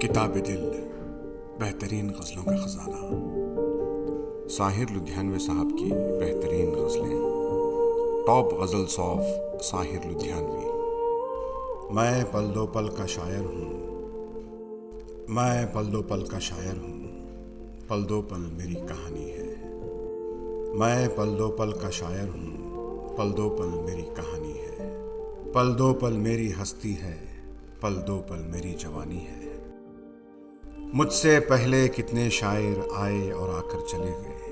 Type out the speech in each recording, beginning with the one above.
किताब दिल, बेहतरीन गज़लों का ख़जाना। साहिर लुधियानवी साहब की बेहतरीन गज़लें। Top ghazals of Sahir Ludhianvi. मैं पल दो पल का शायर हूँ, मैं पल दो पल का शायर हूँ, पल दो पल मेरी कहानी है। मैं पल दो पल का शायर हूँ, पल दो पल मेरी कहानी है। पल दो पल मेरी हस्ती है, पल दो पल मेरी जवानी है। मुझसे पहले कितने शायर आए और आकर चले गए।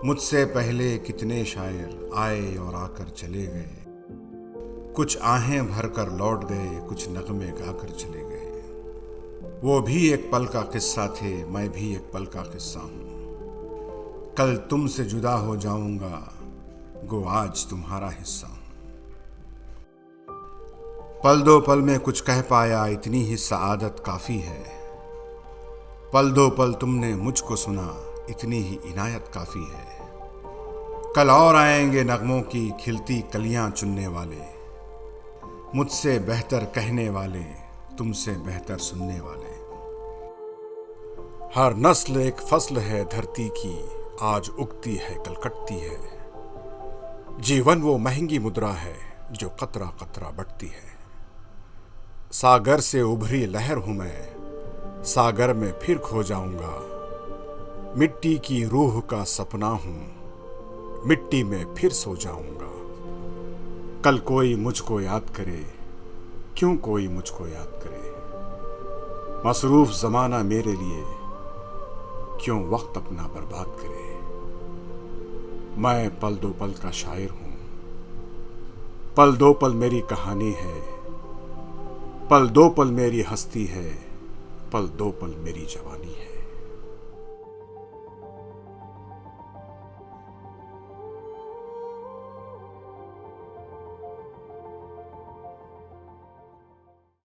मुझसे पहले कितने शायर आए और आकर चले गए। कुछ आहें भरकर लौट गए, कुछ नगमे गाकर चले गए। वो भी एक पल का किस्सा थे, मैं भी एक पल का किस्सा हूँ। कल तुमसे जुदा हो जाऊंगा, गो आज तुम्हारा हिस्सा हूँ। पल दो पल में कुछ कह पाया, इतनी ही सआदत काफ़ी है। पल दो पल तुमने मुझको सुना, इतनी ही इनायत काफ़ी है। कल और आएंगे नगमों की खिलती कलियां चुनने वाले, मुझसे बेहतर कहने वाले, तुमसे बेहतर सुनने वाले। हर नस्ल एक फसल है धरती की, आज उगती है कल कटती है। जीवन वो महंगी मुद्रा है जो कतरा कतरा बढ़ती है। सागर से उभरी लहर हूं मैं, सागर में फिर खो जाऊंगा। मिट्टी की रूह का सपना हूं, मिट्टी में फिर सो जाऊंगा। कल कोई मुझको याद करे, क्यों कोई मुझको याद करे। मसरूफ जमाना मेरे लिए, क्यों वक्त अपना बर्बाद करे। मैं पल दो पल का शायर हूं, पल दो पल मेरी कहानी है। पल दो पल मेरी हस्ती है, पल दो पल मेरी जवानी है।